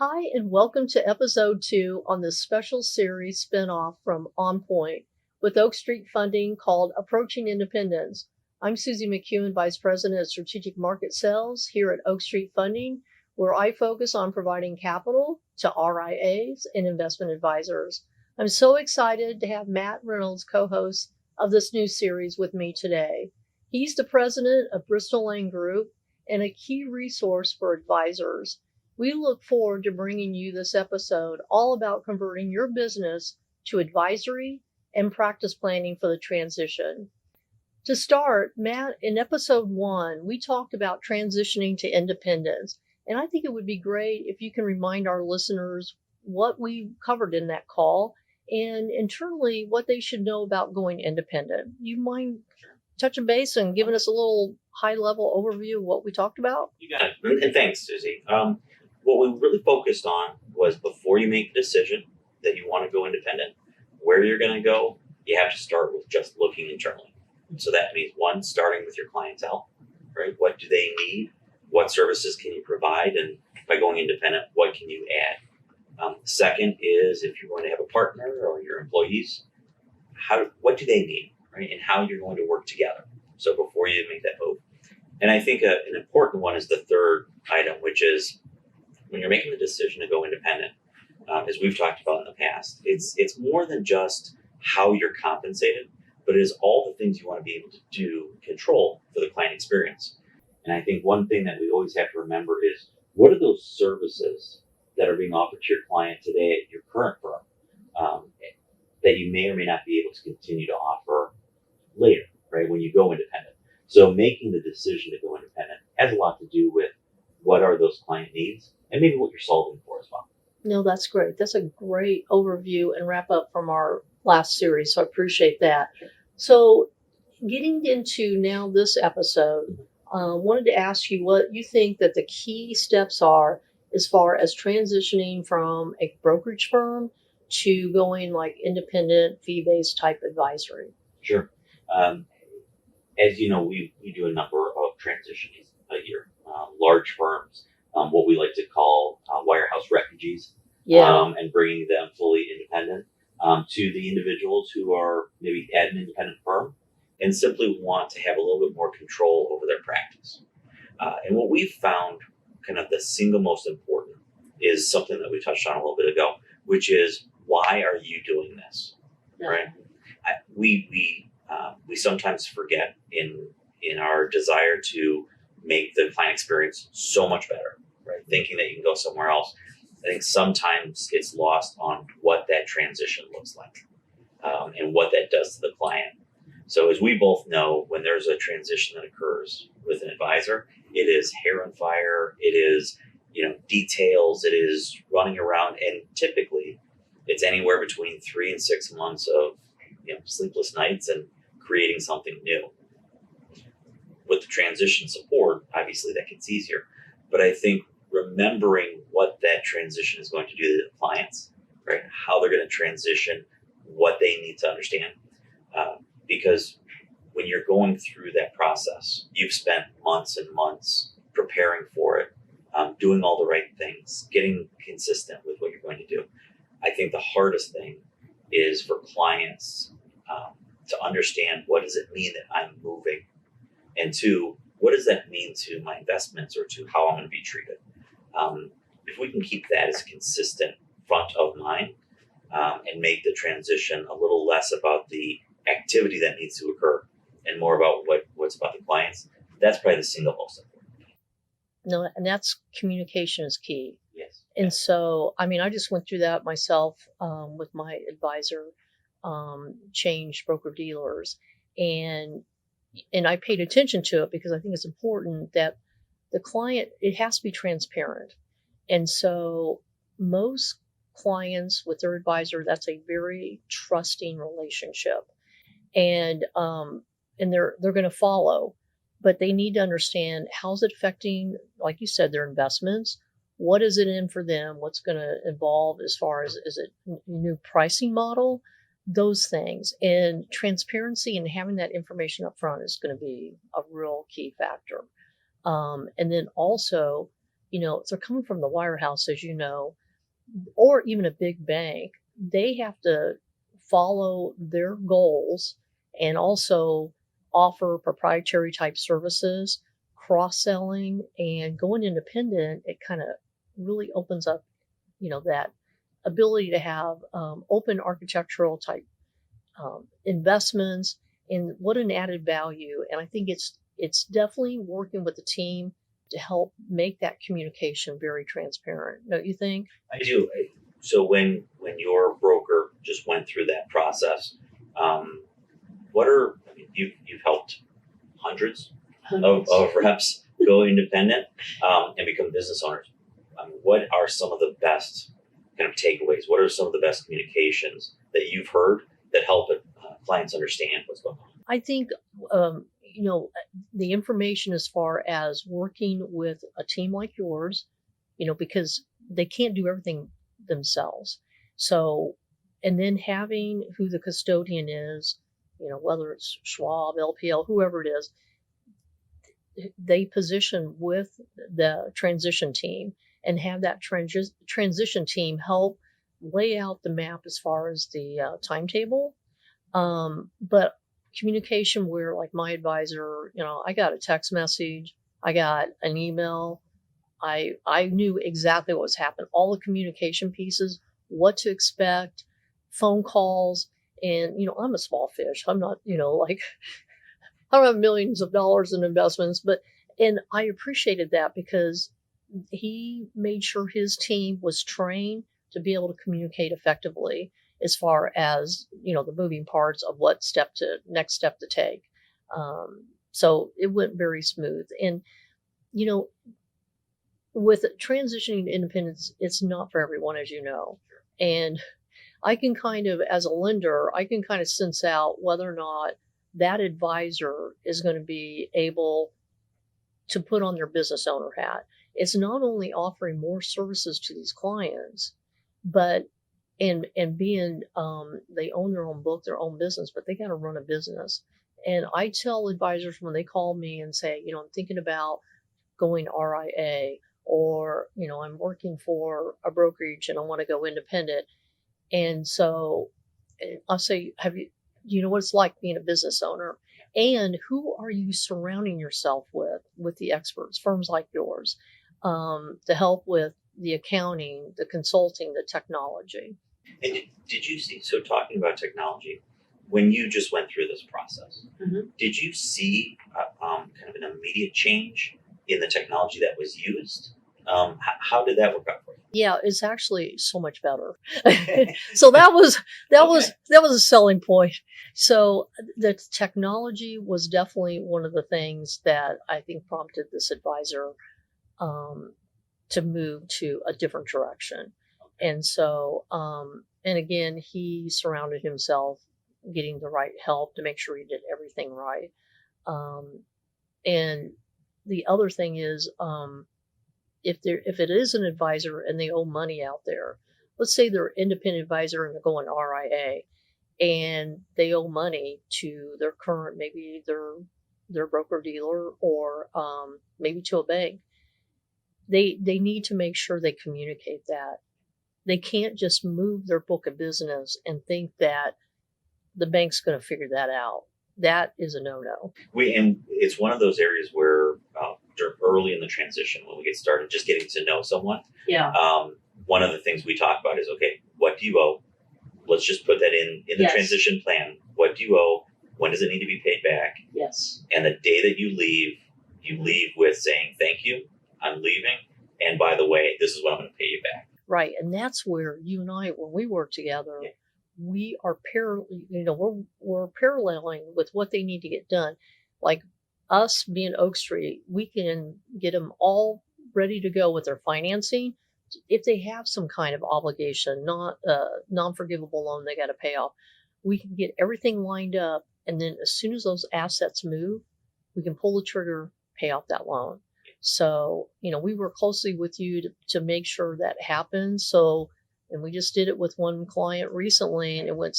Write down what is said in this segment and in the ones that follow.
Hi, and welcome to episode 2 on this special series spinoff from On Point with Oak Street Funding called Approaching Independence. I'm Susie McEwen, Vice President of Strategic Market Sales here at Oak Street Funding, where I focus on providing capital to RIAs and investment advisors. I'm so excited to have Matt Reynolds, co-host of this new series, with me today. He's the president of Bristal Group and a key resource for advisors. We look forward to bringing you this episode all about converting your business to advisory and practice planning for the transition. To start, Matt, in episode 1, we talked about transitioning to independence. And I think it would be great if you can remind our listeners what we covered in that call and internally what they should know about going independent. You mind touching base and giving us a little high-level overview of what we talked about? You got it. And thanks, Susie. What we really focused on was before you make the decision that you want to go independent, where you're going to go, you have to start with just looking internally. So that means, one, starting with your clientele, right? What do they need? What services can you provide? And by going independent, what can you add? Second is, if you're going to have a partner or your employees, what do they need, right? And how you're going to work together. So before you make that move. And I think an important one is the third item, which is when you're making the decision to go independent, as we've talked about in the past, it's more than just how you're compensated, but it is all the things you want to be able to control for the client experience. And I think one thing that we always have to remember is, what are those services that are being offered to your client today at your current firm that you may or may not be able to continue to offer later, right, when you go independent. So making the decision to go independent has a lot to do with what are those client needs and maybe what you're solving for as well. No, that's great. That's a great overview and wrap up from our last series, so I appreciate that. So getting into now this episode, wanted to ask you what you think that the key steps are as far as transitioning from a brokerage firm to going like independent fee-based type advisory. Sure. As you know, we do a number of transitions a year. Large firms, what we like to call wirehouse refugees, and bringing them fully independent, to the individuals who are maybe at an independent firm and simply want to have a little bit more control over their practice. And what we've found kind of the single most important is something that we touched on a little bit ago, which is, why are you doing this, right? We sometimes forget in our desire to make the client experience so much better, right? Thinking that you can go somewhere else. I think sometimes it's lost on what that transition looks like, and what that does to the client. So as we both know, when there's a transition that occurs with an advisor, it is hair on fire. It is, details. It is running around, and typically it's anywhere between 3 and 6 months of, sleepless nights and creating something new. With the transition support, obviously that gets easier. But I think remembering what that transition is going to do to the clients, right? How they're going to transition, what they need to understand. Because when you're going through that process, you've spent months and months preparing for it, doing all the right things, getting consistent with what you're going to do. I think the hardest thing is for clients to understand, what does it mean that I'm moving? And two, what does that mean to my investments or to how I'm going to be treated? If we can keep that as consistent front of mind, and make the transition a little less about the activity that needs to occur and more about what's about the clients, that's probably the single most important. No, and that's communication is key. Yes. And so, I just went through that myself with my advisor, changed broker dealers, and I paid attention to it because I think it's important that the client, it has to be transparent. And so most clients with their advisor, that's a very trusting relationship, and they're going to follow, but they need to understand, how's it affecting, like you said, their investments. What is it in for them? What's going to evolve as far as, is it a new pricing model? Those things. And transparency and having that information up front is going to be a real key factor. And then also if they're coming from the wirehouse, as you know, or even a big bank, they have to follow their goals and also offer proprietary type services, cross-selling, and going independent. It kind of really opens up, that ability to have open architectural type investments, and what an added value. And I think it's definitely working with the team to help make that communication very transparent. Don't you think? I do. So when your broker just went through that process, you've helped hundreds of reps go independent and become business owners. What are some of the best kind of takeaways? What are some of the best communications that you've heard that help clients understand what's going on? I think, the information as far as working with a team like yours, because they can't do everything themselves. So, and then having who the custodian is, whether it's Schwab, LPL, whoever it is, they position with the transition team and have that transition team help lay out the map as far as the timetable. But communication where, like my advisor, I got a text message, I got an email, I knew exactly what was happening, all the communication pieces, what to expect, phone calls, and I'm a small fish. I'm not, like I don't have millions of dollars in investments, and I appreciated that because he made sure his team was trained to be able to communicate effectively as far as, the moving parts of what next step to take. So it went very smooth. And, with transitioning to independence, it's not for everyone, as you know. And I can as a lender, I can kind of sense out whether or not that advisor is going to be able to put on their business owner hat. It's not only offering more services to these clients, but and being they own their own book, their own business, but they got to run a business. And I tell advisors when they call me and say, I'm thinking about going RIA, or I'm working for a brokerage and I want to go independent. And so I'll say, do you know what it's like being a business owner? And who are you surrounding yourself with the experts, firms like yours, to help with the accounting, the consulting, the technology? And did you see, so talking about technology, when you just went through this process, did you see kind of an immediate change in the technology that was used? How did that work out for you? Yeah, it's actually so much better. So that was a selling point. So the technology was definitely one of the things that I think prompted this advisor to move to a different direction. And so, and again, he surrounded himself getting the right help to make sure he did everything right. And the other thing is, if it is an advisor and they owe money out there, let's say they're an independent advisor and they're going RIA, and they owe money to their current, maybe their broker dealer, or maybe to a bank, they need to make sure they communicate that. They can't just move their book of business and think that the bank's going to figure that out. That is a no-no. And it's one of those areas where early in the transition, when we get started, just getting to know someone. Yeah. One of the things we talk about is, okay, what do you owe? Let's just put that in the transition plan. What do you owe? When does it need to be paid back? Yes. And the day that you leave with saying, thank you, I'm leaving. And by the way, this is what I'm going to pay you back. Right. And that's where you and I, when we work together, we are we're paralleling with what they need to get done. Like us being Oak Street, we can get them all ready to go with their financing. If they have some kind of obligation, not a non-forgivable loan they got to pay off, we can get everything lined up. And then as soon as those assets move, we can pull the trigger, pay off that loan. So, we work closely with you to make sure that happens. So, and we just did it with one client recently, and it went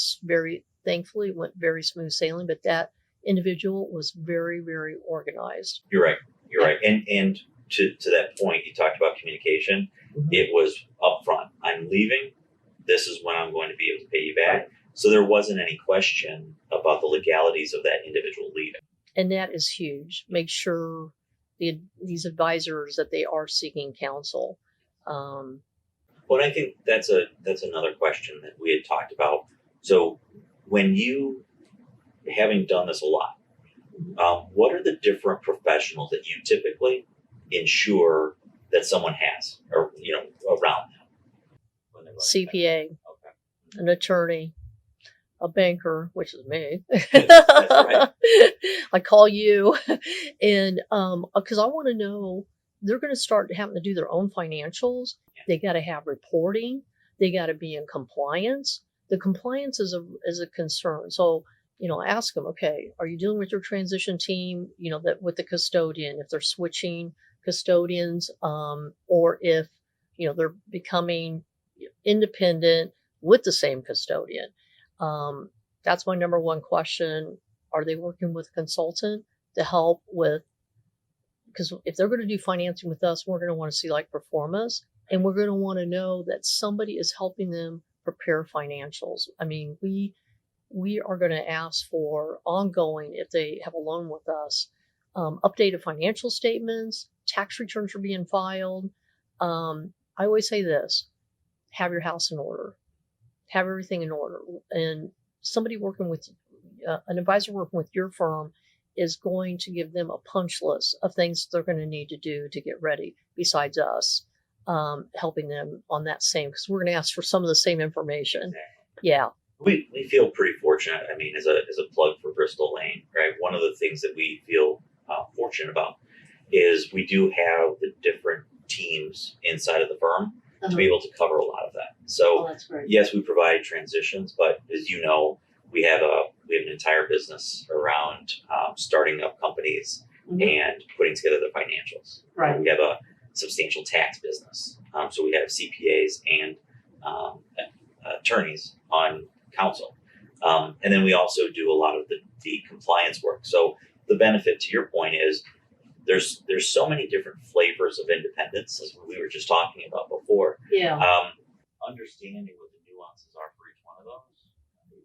thankfully went very smooth sailing, but that individual was very, very organized. You're right. And to that point, you talked about communication. Mm-hmm. It was upfront. I'm leaving. This is when I'm going to be able to pay you back. Right. So there wasn't any question about the legalities of that individual leaving. And that is huge. Make sure these advisors that they are seeking counsel. Well, I think that's another question that we had talked about. So when you, having done this a lot, what are the different professionals that you typically ensure that someone has, or around them? CPA, okay. An attorney, a banker, which is me. That's right. I call you, and because I want to know, they're going to start having to do their own financials. Yeah. They got to have reporting. They got to be in compliance. The compliance is a concern. So ask them, okay, are you dealing with your transition team? That with the custodian, if they're switching custodians, or if they're becoming independent with the same custodian. That's my number one question. Are they working with a consultant to help with, because if they're going to do financing with us, we're going to want to see like performance, and we're going to want to know that somebody is helping them prepare financials. I mean, we are going to ask for ongoing, if they have a loan with us, updated financial statements, tax returns are being filed. I always say this, have your house in order, have everything in order. And somebody working with, an advisor working with your firm is going to give them a punch list of things they're going to need to do to get ready, besides us helping them on that same, because we're going to ask for some of the same information. Exactly. Yeah. We feel pretty fortunate. I mean, as a plug for Bristal Lane, right? One of the things that we feel fortunate about is we do have the different teams inside of the firm to be able to cover a lot of that. So that's great. Yes, we provide transitions, but as you know, we have an entire business around starting up companies and putting together the financials. Right. We have a substantial tax business, so we have CPAs and attorneys on counsel, and then we also do a lot of the compliance work. So the benefit, to your point, is there's so many different flavors of independence, as we were just talking about before. Yeah. Understanding what the nuances are for each one of those.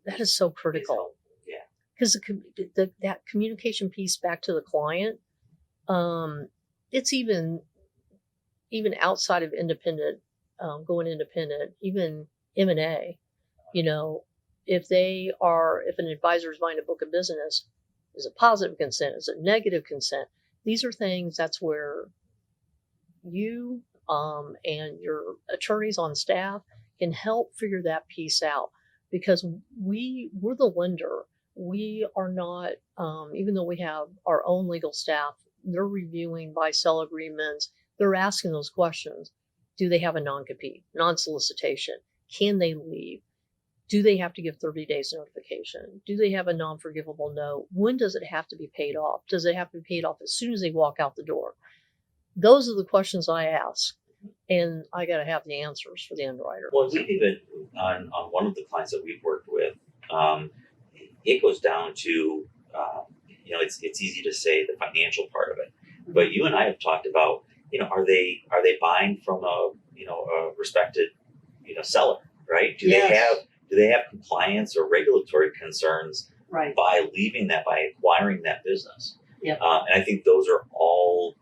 That is so critical. Yeah. Because that communication piece back to the client, it's even outside of independent, going independent, even M&A, if an advisor is buying a book of business, is it positive consent? Is it negative consent? These are things, that's where you and your attorneys on staff can help figure that piece out, because we're the lender. We are not, even though we have our own legal staff, they're reviewing buy-sell agreements. They're asking those questions. Do they have a non-compete, non-solicitation? Can they leave? Do they have to give 30 days notification? Do they have a non-forgivable note? When does it have to be paid off? Does it have to be paid off as soon as they walk out the door? Those are the questions I ask, and I got to have the answers for the underwriter. Well, we've even, on one of the clients that we've worked with, it goes down to, it's easy to say the financial part of it, but you and I have talked about, are they buying from a respected, seller, right? Do they have compliance or regulatory concerns by leaving that, by acquiring that business? Yep. And I think those are all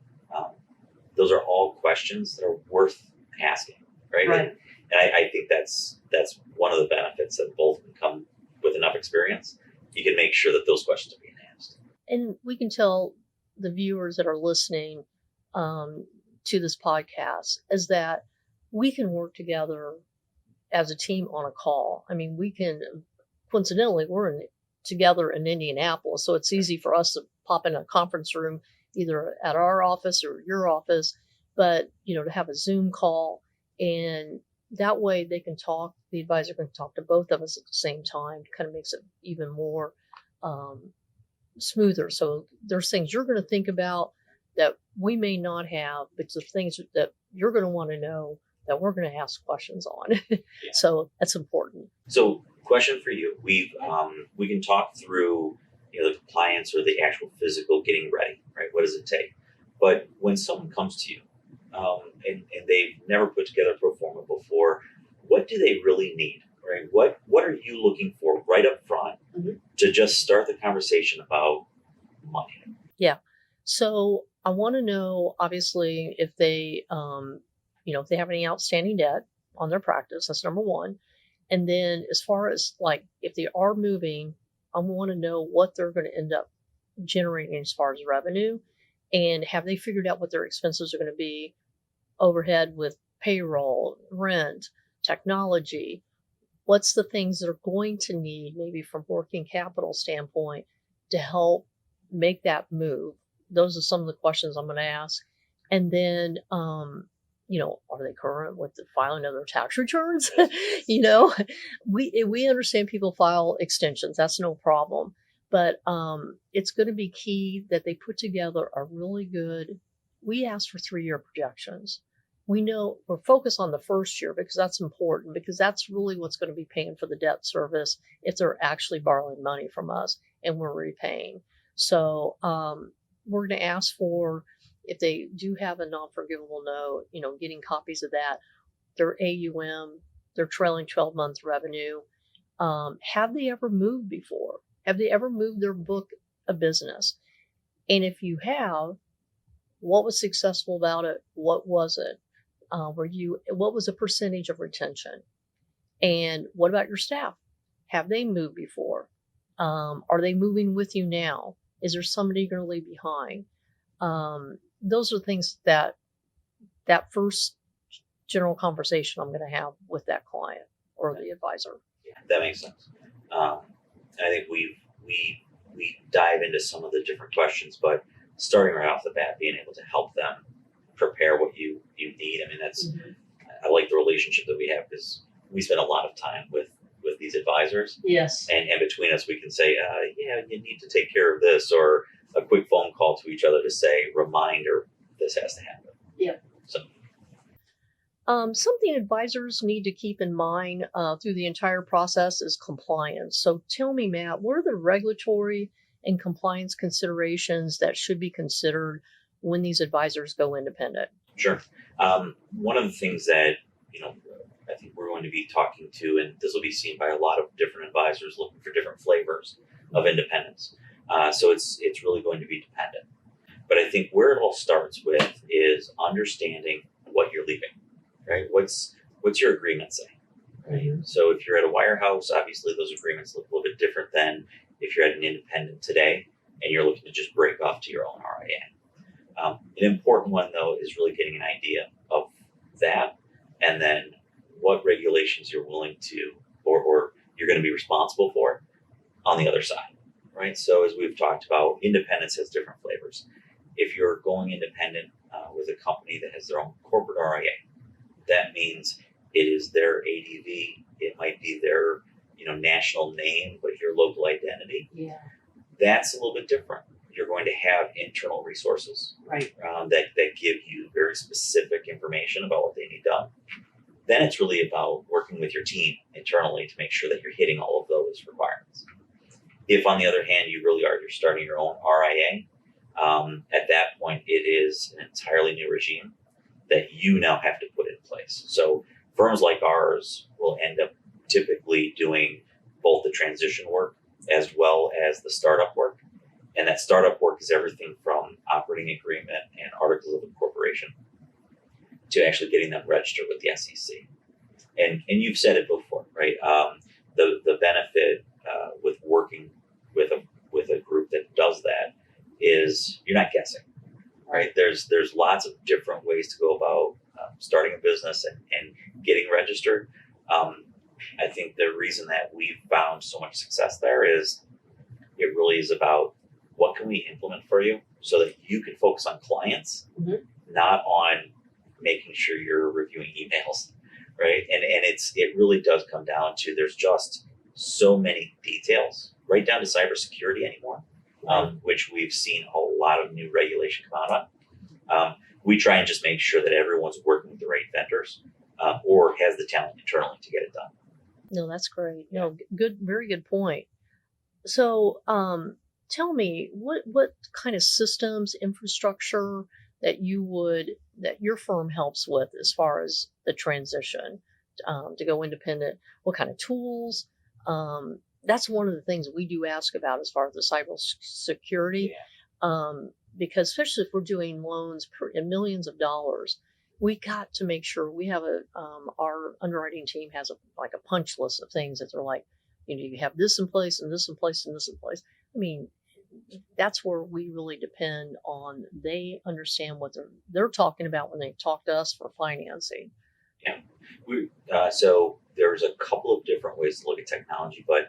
questions that are worth asking, right? Right. And I think that's one of the benefits that both can come with enough experience. You can make sure that those questions are being asked. And we can tell the viewers that are listening to this podcast is that we can work together as a team on a call. I mean, we can, coincidentally, we're together in Indianapolis, so it's easy for us to pop in a conference room, either at our office or your office, but, to have a Zoom call, and that way they can talk, the advisor can talk to both of us at the same time. It kind of makes it even more smoother. So there's things you're going to think about that we may not have, but the things that you're going to want to know that we're going to ask questions on. Yeah. So that's important. So question for you. We can talk through, the compliance or the actual physical getting ready, right? What does it take? But when someone comes to you and they've never put together a pro forma before, what do they really need? Right? What are you looking for right up front to just start the conversation about money? Yeah. So I want to know, obviously, if they, if they have any outstanding debt on their practice. That's number one. And then as far as like if they are moving, I want to know what they're going to end up generating as far as revenue, and have they figured out what their expenses are going to be, overhead with payroll, rent, technology. What's the things that are going to need, maybe from working capital standpoint, to help make that move? Those are some of the questions I'm going to ask. And then, are they current with the filing of their tax returns? We understand people file extensions. That's no problem. But it's going to be key that they put together a really good. We ask for 3-year projections. We know we're focused on the first year because that's important, because that's really what's going to be paying for the debt service if they're actually borrowing money from us and we're repaying. So we're going to ask for, if they do have a non-forgivable note, getting copies of that, their AUM, their trailing 12-month revenue. Have they ever moved before? Have they ever moved their book of business? And if you have, what was successful about it? What was it? What was the percentage of retention? And what about your staff? Have they moved before? Are they moving with you now? Is there somebody you're going to leave behind? Those are things that first general conversation I'm going to have with that client or the advisor. Yeah, that makes sense. I think we dive into some of the different questions, but starting right off the bat, being able to help them prepare what you need. I mean, that's I like the relationship that we have, because we spend a lot of time with these advisors. Yes. And between us, we can say, you need to take care of this, or a quick phone call to each other to say, reminder, this has to happen. Yeah. So. Something advisors need to keep in mind through the entire process is compliance. So tell me, Matt, what are the regulatory and compliance considerations that should be considered when these advisors go independent? Sure. One of the things that, I think we're going to be talking to, and this will be seen by a lot of different advisors looking for different flavors of independence. So it's really going to be dependent. But I think where it all starts with is understanding what you're leaving, right? What's your agreement say? Right? So if you're at a wirehouse, obviously those agreements look a little bit different than if you're at an independent today and you're looking to just break off to your own RIA. An important one, though, is really getting an idea of that, and then what regulations you're willing to or you're going to be responsible for on the other side, right? So as we've talked about, independence has different flavors. If you're going independent with a company that has their own corporate RIA, that means it is their ADV. It might be their national name, but your local identity. Yeah. That's a little bit different. You're going to have internal resources, right, that give you very specific information about what they need done. Then it's really about working with your team internally to make sure that you're hitting all of those requirements. If, on the other hand, you're starting your own RIA, at that point, it is an entirely new regime that you now have to put in place. So firms like ours will end up typically doing both the transition work as well as the startup work. And that startup work is everything from operating agreement and articles of incorporation to actually getting them registered with the SEC. And you've said it before, right? The benefit with working with a group that does that is you're not guessing, right? There's lots of different ways to go about starting a business and getting registered. I think the reason that we've found so much success there is it really is about what can we implement for you so that you can focus on clients, not on making sure you're reviewing emails, right? And it really does come down to there's just so many details, right down to cybersecurity anymore, which we've seen a lot of new regulation come out on. We try and just make sure that everyone's working with the right vendors or has the talent internally to get it done. No, that's great. No, good, very good point. So, tell me, what kind of systems, infrastructure that your firm helps with as far as the transition to go independent? What kind of tools? That's one of the things we do ask about as far as the cyber security. Because especially if we're doing loans in millions of dollars, we got to make sure we have our underwriting team has a punch list of things that they're like, you have this in place and this in place and this in place. I mean, that's where we really depend on they understand what they're talking about when they talk to us for financing. Yeah, so there's a couple of different ways to look at technology, but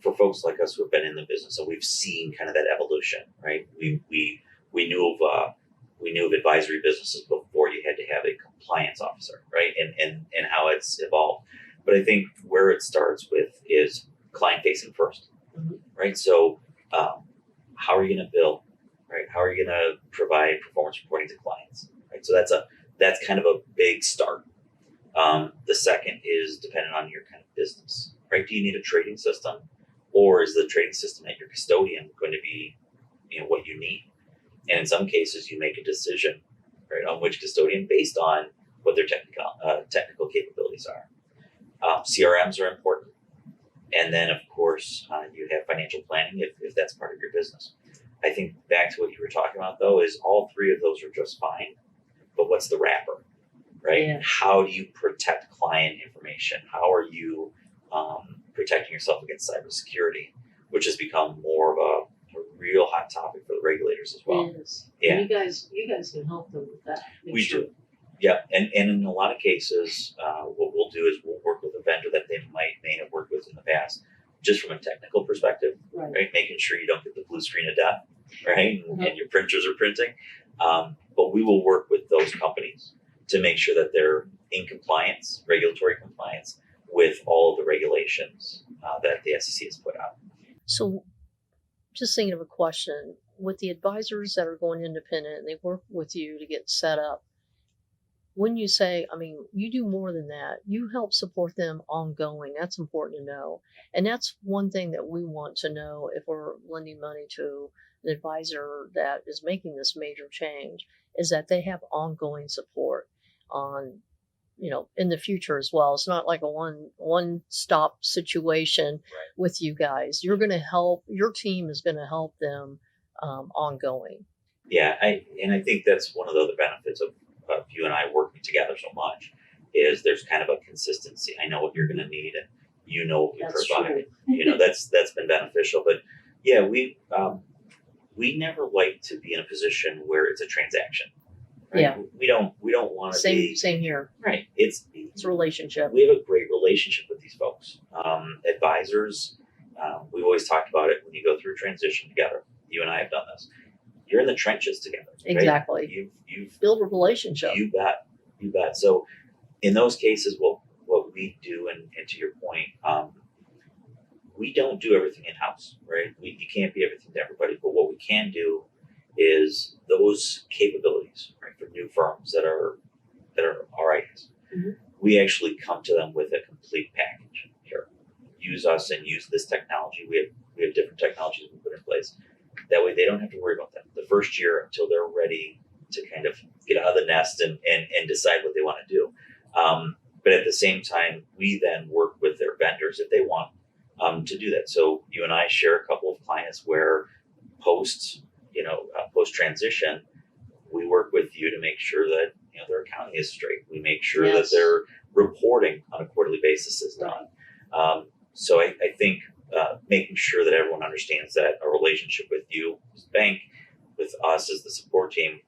for folks like us who have been in the business, and we've seen kind of that evolution, right? We knew of advisory businesses before you had to have a compliance officer, right? And how it's evolved. But I think where it starts with is client facing first, right? So how are you going to bill, right? How are you going to provide performance reporting to clients, right? So that's kind of a big start. The second is dependent on your kind of business, right? Do you need a trading system, or is the trading system at your custodian going to be, what you need? And in some cases, you make a decision, right, on which custodian based on what their technical capabilities are. CRMs are important, and then of course you have financial planning if that's part of your business. I think back to what you were talking about though is all three of those are just fine, but what's the wrapper? Right? Yeah. How do you protect client information? How are you protecting yourself against cybersecurity, which has become more of a real hot topic for the regulators as well. It is. Yeah. And you guys can help them with that. We do. Yeah, and in a lot of cases, what we'll do is we'll work with a vendor that they may have worked with in the past, just from a technical perspective, right? Making sure you don't get the blue screen of death, right? And your printers are printing. But we will work with those companies to make sure that they're in compliance, regulatory compliance, with all of the regulations that the SEC has put out. So, just thinking of a question, with the advisors that are going independent and they work with you to get set up, when you say, you do more than that, you help support them ongoing. That's important to know. And that's one thing that we want to know if we're lending money to an advisor that is making this major change, is that they have ongoing support on, in the future as well. It's not like a one-stop situation with you guys. You're going to help, your team is going to help them ongoing. Yeah, I think that's one of the other benefits of you and I working together so much is there's kind of a consistency. I know what you're going to need, and you know what we provide. That's been beneficial. But yeah, we never like to be in a position where it's a transaction. Right? Yeah, we don't want to be same here. Right, it's a relationship. We have a great relationship with these folks. Advisors, we've always talked about it when you go through a transition together. You and I have done this. You're in the trenches together. Right? Exactly. You've built a relationship. You bet. So in those cases, what we do, and to your point, we don't do everything in-house, right? You can't be everything to everybody, but what we can do is those capabilities, right, for new firms that are our ideas. We actually come to them with a complete package. Here, use us and use this technology. We have different technologies we put in place. That way they don't have to worry about that the first year until they're ready to kind of get out of the nest and decide what they want to do. But at the same time, we then work with their vendors if they want to do that. So you and I share a couple of clients where post transition, we work with you to make sure that their accounting is straight. We make sure that their reporting on a quarterly basis is done. So I think making sure that everyone understands that a relationship with you as a bank, with us as the support team,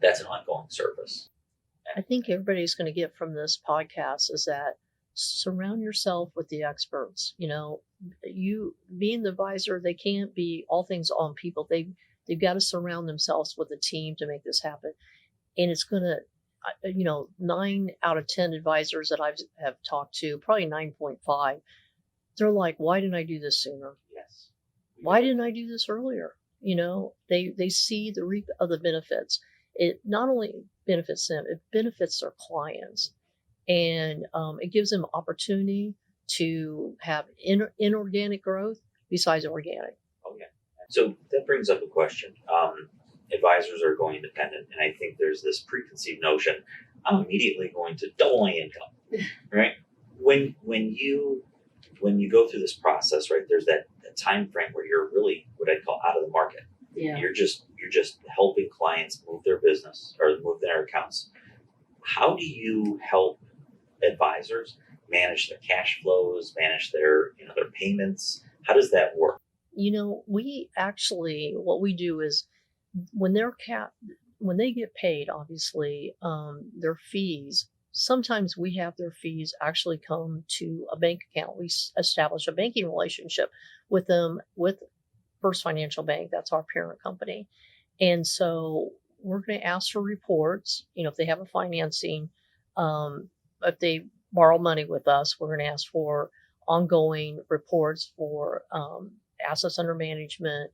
that's an ongoing service. I think everybody's going to get from this podcast is that surround yourself with the experts. You being the advisor, they can't be all things on people. They've got to surround themselves with a team to make this happen. And it's going to, 9 out of 10 advisors that I have talked to, probably 9.5, they're like, why didn't I do this sooner? Yes. Why didn't I do this earlier? They see the reap of the benefits. It not only benefits them, it benefits their clients. And it gives them opportunity to have inorganic growth besides organic. Oh, yeah. So that brings up a question. advisors are going independent, and I think there's this preconceived notion, I'm immediately going to double my income, right? When you go through this process, right, there's that time frame where you're really what I'd call out of the market. Yeah. You're just helping clients move their business or move their accounts. How do you help advisors manage their cash flows, manage their their payments? How does that work? We actually, what we do is when when they get paid, obviously, their fees, sometimes we have their fees actually come to a bank account. We establish a banking relationship with them, with First Financial Bank. That's our parent company. And so we're going to ask for reports, if they have a financing, if they borrow money with us, we're going to ask for ongoing reports for assets under management,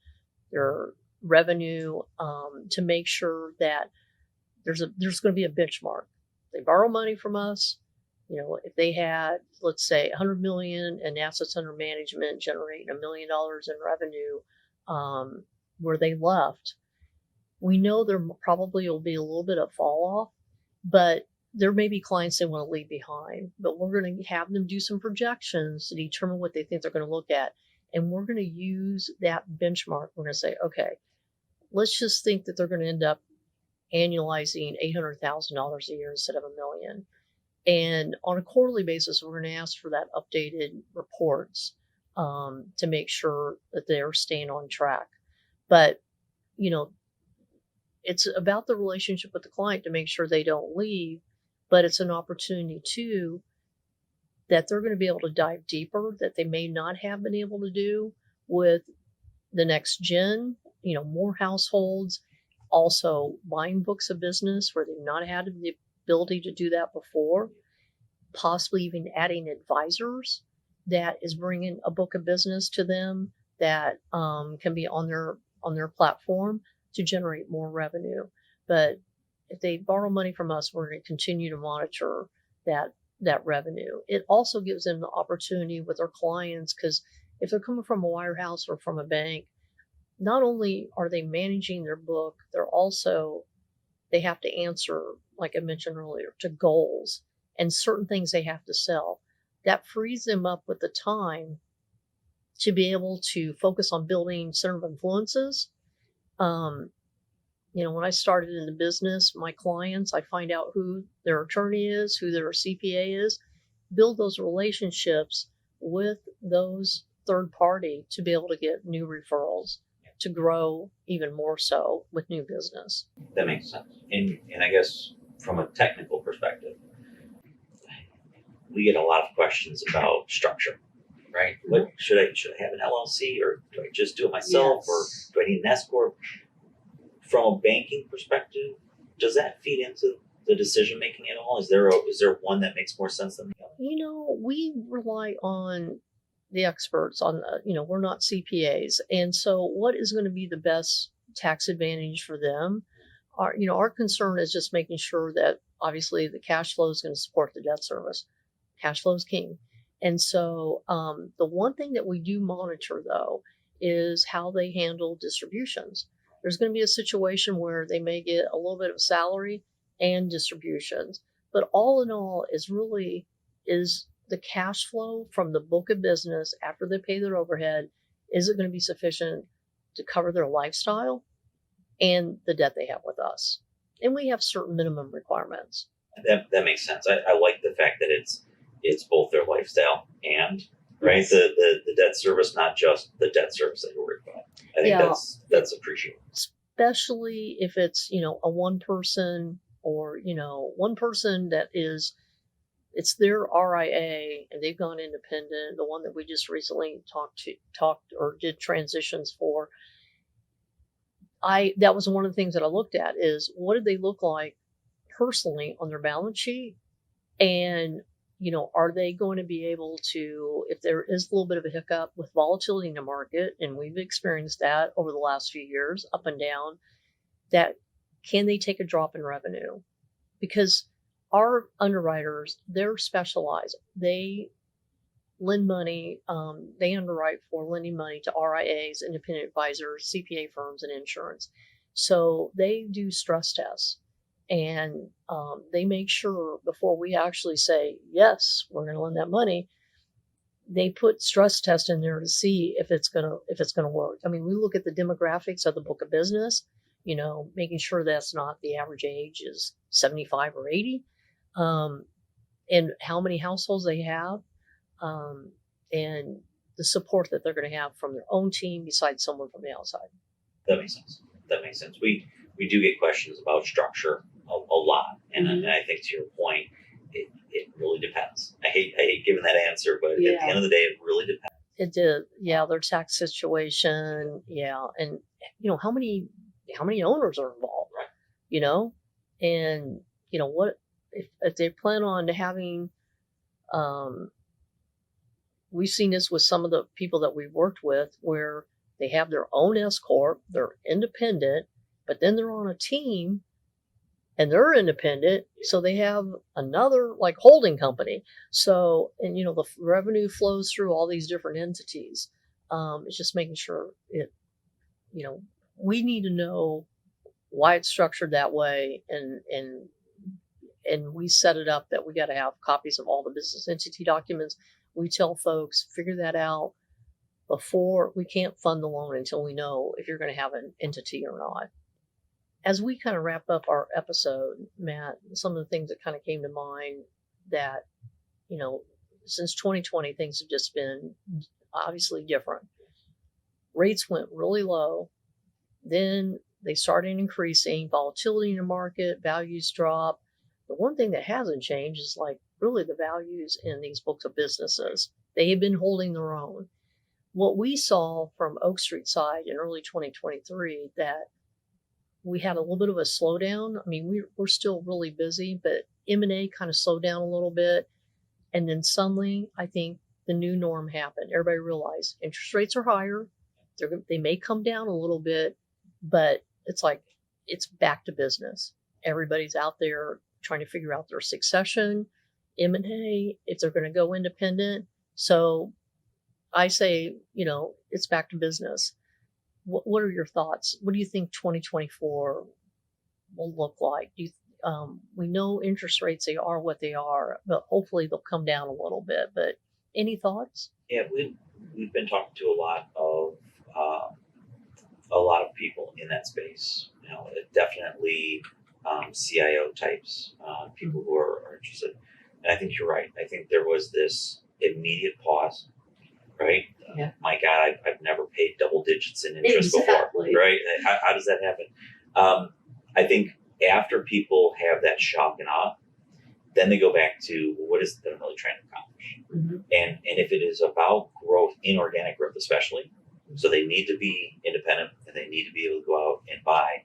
their revenue, to make sure that there's going to be a benchmark. If they borrow money from us, if they had, let's say, 100 million in assets under management, generating $1 million in revenue, where they left, we know there probably will be a little bit of fall off, but there may be clients they want to leave behind. But we're going to have them do some projections to determine what they think they're going to look at. And we're going to use that benchmark. We're going to say, okay, let's just think that they're going to end up annualizing $800,000 a year instead of $1 million. And on a quarterly basis, we're going to ask for that updated reports to make sure that they're staying on track. But, it's about the relationship with the client to make sure they don't leave, but it's an opportunity too that they're going to be able to dive deeper that they may not have been able to do with the next gen, more households, also buying books of business where they've not had the ability to do that before, possibly even adding advisors that is bringing a book of business to them that can be on their platform to generate more revenue. But if they borrow money from us, we're going to continue to monitor that revenue. It also gives them the opportunity with our clients, because if they're coming from a wirehouse or from a bank, not only are they managing their book, they have to answer, like I mentioned earlier, to goals and certain things they have to sell. That frees them up with the time to be able to focus on building center of influences. When I started in the business, my clients, I find out who their attorney is, who their CPA is, build those relationships with those third party to be able to get new referrals, to grow even more so with new business. That makes sense. And I guess from a technical perspective, we get a lot of questions about structure, right? What should I have an LLC, or do I just do it myself, or do I need an S corp? From a banking perspective, does that feed into the decision making at all? Is there one that makes more sense than the other? We rely on the experts on we're not CPAs, and so what is going to be the best tax advantage for them? Our concern is just making sure that obviously the cash flow is going to support the debt service. Cash flow is king. And so the one thing that we do monitor, though, is how they handle distributions. There's going to be a situation where they may get a little bit of salary and distributions. But all in all, is the cash flow from the book of business after they pay their overhead, is it going to be sufficient to cover their lifestyle and the debt they have with us? And we have certain minimum requirements. That makes sense. I like the fact that it's both their lifestyle and right the debt service, not just the debt service that you're worried about. I think that's appreciable. Especially if it's a one person or one person that it's their RIA and they've gone independent. The one that we just recently talked or did transitions for. That was one of the things that I looked at is what did they look like personally on their balance sheet, and are they going to be able to, if there is a little bit of a hiccup with volatility in the market, and we've experienced that over the last few years, up and down, that can they take a drop in revenue? Because our underwriters, they're specialized. They lend money, they underwrite for lending money to RIAs, independent advisors, CPA firms, and insurance. So they do stress tests, and they make sure before we actually say, yes, we're going to lend that money, they put stress test in there to see if it's gonna work. I mean, we look at the demographics of the book of business, making sure that's not the average age is 75 or 80, and how many households they have, and the support that they're going to have from their own team besides someone from the outside. That makes sense. We do get questions about structure a lot, and I think to your point, it really depends. I hate giving that answer, but at the end of the day, it really depends. It did, yeah. Their tax situation, yeah, and how many owners are involved, right? And what if they plan on having. We've seen this with some of the people that we've worked with, where they have their own S corp, they're independent, but then they're on a team and they're independent, so they have another like holding company. So, and the revenue flows through all these different entities. It's just making sure we need to know why it's structured that way, and we set it up that we got to have copies of all the business entity documents. We tell folks, figure that out before. We can't fund the loan until we know if you're going to have an entity or not. As we kind of wrap up our episode, Matt, some of the things that kind of came to mind that, since 2020, things have just been obviously different. Rates went really low. Then they started increasing, volatility in the market, values drop. The one thing that hasn't changed is really the values in these books of businesses. They have been holding their own. What we saw from Oak Street side in early 2023, that we had a little bit of a slowdown. I mean, we're still really busy, but M&A kind of slowed down a little bit. And then suddenly, I think the new norm happened. Everybody realized interest rates are higher. They may come down a little bit, but it's back to business. Everybody's out there trying to figure out their succession, M&A, if they're going to go independent. So I say, it's back to business. What are your thoughts? What do you think 2024 will look like? We know interest rates, they are what they are, but hopefully they'll come down a little bit. But any thoughts? Yeah, we've been talking to a lot of people in that space. Definitely CIO types, people who are interested. And I think you're right. I think there was this immediate pause, right? Yeah. My God, I've never paid double digits in interest before, right? How does that happen? I think after people have that shock and awe, then they go back to, well, what is it that I'm really trying to accomplish? Mm-hmm. And if it is about growth, inorganic growth especially, so they need to be independent and they need to be able to go out and buy,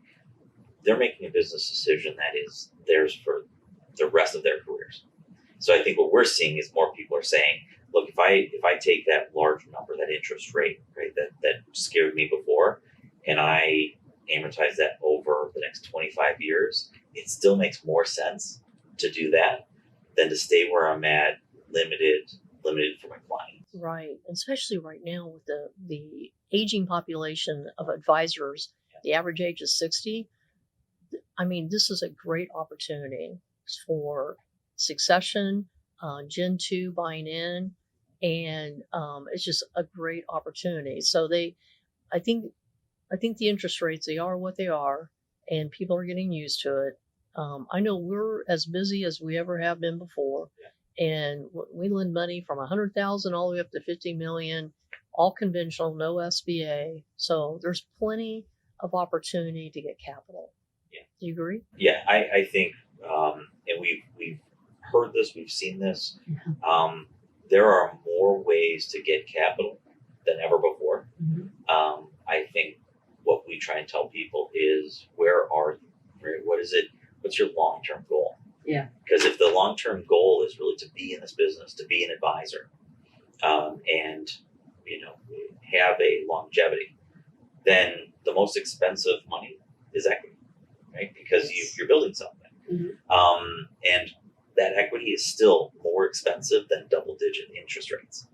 they're making a business decision that is theirs for the rest of their careers. So I think what we're seeing is more people are saying, look, if I take that large number, that interest rate, right, that scared me before, and I amortize that over the next 25 years, it still makes more sense to do that than to stay where I'm at, limited for my clients. Right, especially right now with the aging population of advisors. The average age is 60. I mean, this is a great opportunity for succession, Gen 2 buying in, and it's just a great opportunity. So I think the interest rates, they are what they are, and people are getting used to it. I know we're as busy as we ever have been before, and we lend money from $100,000 all the way up to $50 million, all conventional, no SBA. So there's plenty of opportunity to get capital. Yeah. Do you agree? Yeah, I think, and we've heard this, we've seen this. Yeah. There are more ways to get capital than ever before. Mm-hmm. I think what we try and tell people is, where are you? Right? What is it? What's your long-term goal? Yeah. Because if the long-term goal is really to be in this business, to be an advisor, and have a longevity, then the most expensive money is equity, right? Because you're building something, and that equity is still more expensive than double-digit interest rates.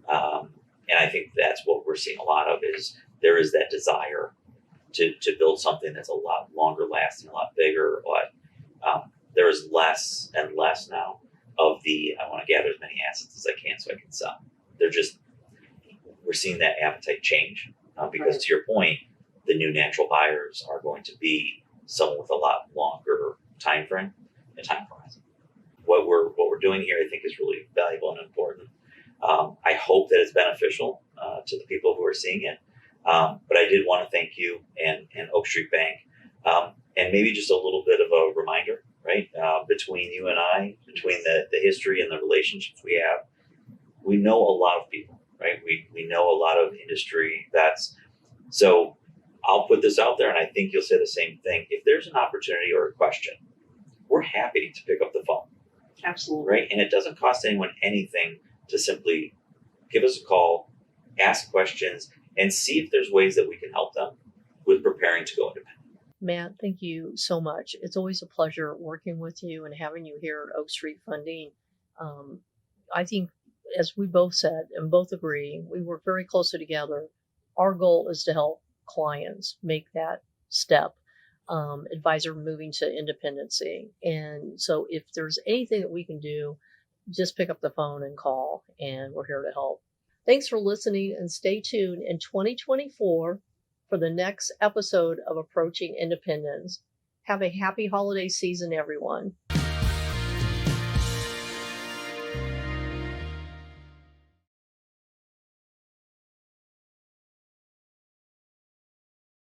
And I think that's what we're seeing a lot of, is there is that desire to build something that's a lot longer lasting, a lot bigger. But there is less and less now of the I want to gather as many assets as I can so I can sell. We're seeing that appetite change because, to your point, the new natural buyers are going to be someone with a lot longer time frame and time horizon. What we're doing here, I think, is really valuable and important. I hope that it's beneficial to the people who are seeing it. But I did want to thank you and Oak Street Bank, and maybe just a little bit of a reminder, right? Between you and I, between the history and the relationships we have, we know a lot of people, right? We know a lot of industry vets. So I'll put this out there, and I think you'll say the same thing. If there's an opportunity or a question, we're happy to pick up the phone. Absolutely. Right? And it doesn't cost anyone anything to simply give us a call, ask questions, and see if there's ways that we can help them with preparing to go independent. Matt, thank you so much. It's always a pleasure working with you and having you here at Oak Street Funding. I think, as we both said and both agree, we work very closely together. Our goal is to help clients make that step, advisor moving to independency. And so if there's anything that we can do, just pick up the phone and call, and we're here to help. Thanks for listening, and stay tuned in 2024 for the next episode of Approaching Independence. Have a happy holiday season, everyone.